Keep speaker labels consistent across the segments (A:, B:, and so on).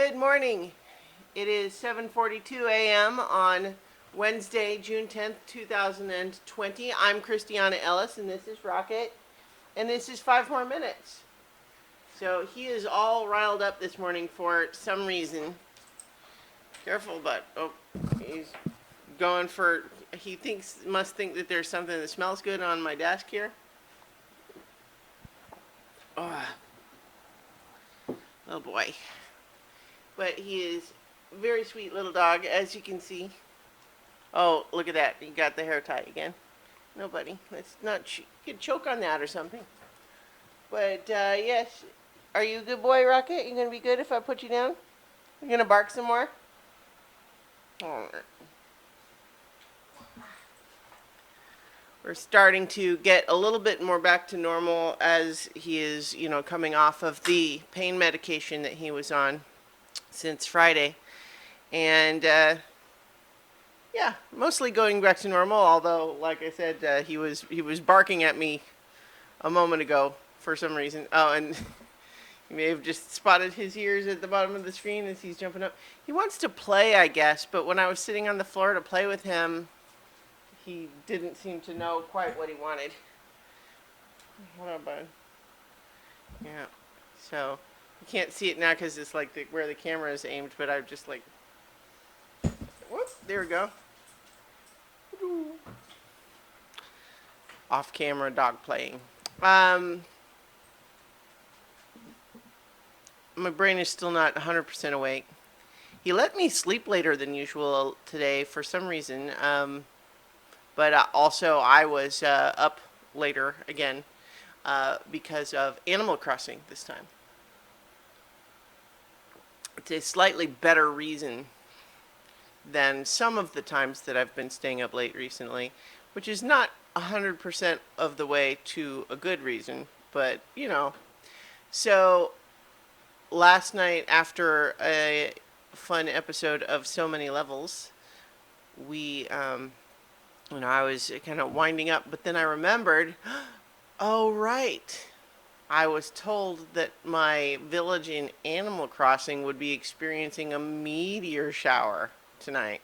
A: Good morning. It is 7:42 a.m. on Wednesday, June 10th, 2020. I'm Christiana Ellis, and this is Rocket, and this is 5 more minutes. So he is all riled up this morning for some reason. Careful, bud. Oh, he's going for. He must think that there's something that smells good on my desk here. Oh boy. But he is a very sweet little dog, as you can see. Oh, look at that. He got the hair tie again. No, buddy. Let's not. You could choke on that or something. But, yes. Are you a good boy, Rocket? You going to be good if I put you down? You going to bark some more? Oh. We're starting to get a little bit more back to normal as he is, coming off of the pain medication that he was on since Friday. And, yeah, mostly going back to normal, although, like I said, he was barking at me a moment ago for some reason. Oh, and you may have just spotted his ears at the bottom of the screen as he's jumping up. He wants to play, I guess, but when I was sitting on the floor to play with him, he didn't seem to know quite what he wanted. Hold on, bud. Yeah. So, you can't see it now because it's like where the camera is aimed, but I'm just like, whoop, there we go. Off-camera dog playing. My brain is still not 100% awake. He let me sleep later than usual today for some reason. But also I was up later again because of Animal Crossing this time. It's a slightly better reason than some of the times that I've been staying up late recently, which is not 100% of the way to a good reason, but So last night, after a fun episode of So Many Levels, we I was kind of winding up, but then I remembered, oh, right. I was told that my village in Animal Crossing would be experiencing a meteor shower tonight.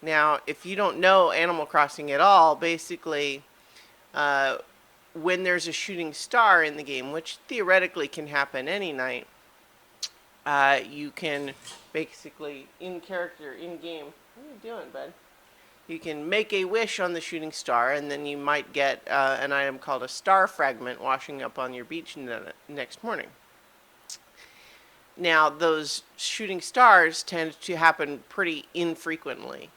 A: Now, if you don't know Animal Crossing at all, basically, when there's a shooting star in the game, which theoretically can happen any night, you can basically, in-character, in-game, what are you doing, bud? You can make a wish on the shooting star, and then you might get an item called a star fragment washing up on your beach next morning. Now, those shooting stars tend to happen pretty infrequently.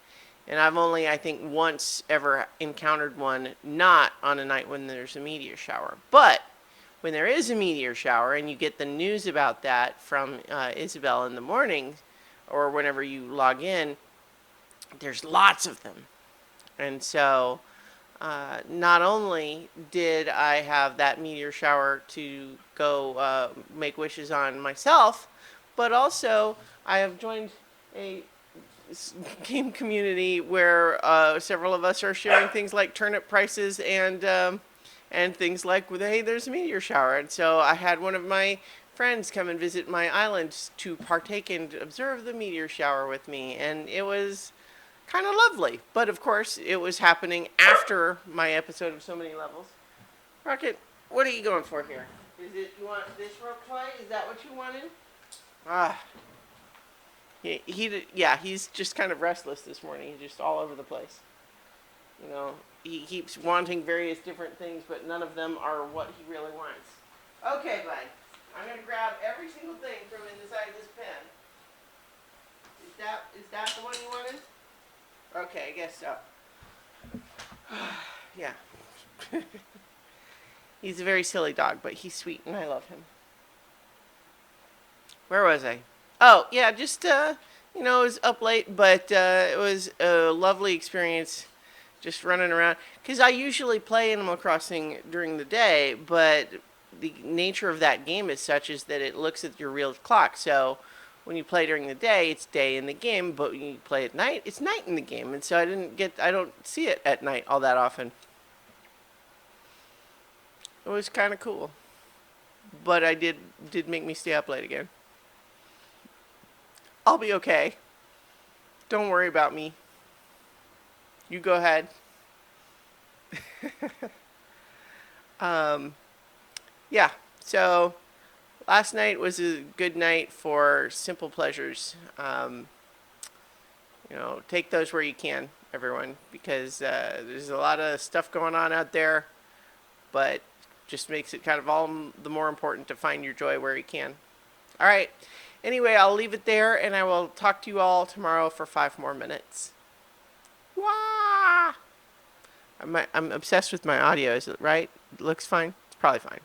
A: And I've only, I think, once ever encountered one not on a night when there's a meteor shower. But when there is a meteor shower and you get the news about that from Isabel in the morning or whenever you log in, there's lots of them. And so not only did I have that meteor shower to go make wishes on myself, but also I have joined a game community where several of us are sharing things like turnip prices and things like, hey, there's a meteor shower. And so I had one of my friends come and visit my island to partake and observe the meteor shower with me, and it was kind of lovely. But of course, it was happening after my episode of So Many Levels. Rocket, what are you going for here? You want this rope toy? Is that what you wanted? He's just kind of restless this morning. He's just all over the place. He keeps wanting various different things, but none of them are what he really wants. Okay, bud. I'm going to grab every single thing from inside this pen. Is that the one you wanted? Okay, I guess so. Yeah. He's a very silly dog, but he's sweet and I love him. Where was I? Oh, yeah, just, it was up late, but it was a lovely experience just running around. Because I usually play Animal Crossing during the day, but the nature of that game is such is that it looks at your real clock. So when you play during the day, it's day in the game, but when you play at night, it's night in the game. And so I don't see it at night all that often. It was kind of cool. But I did make me stay up late again. I'll be okay. Don't worry about me. You go ahead. Yeah. So last night was a good night for simple pleasures. Take those where you can, everyone, because there's a lot of stuff going on out there, but just makes it kind of all the more important to find your joy where you can. All right. Anyway, I'll leave it there, and I will talk to you all tomorrow for 5 more minutes. Wah! I'm obsessed with my audio. Is it right? It looks fine? It's probably fine.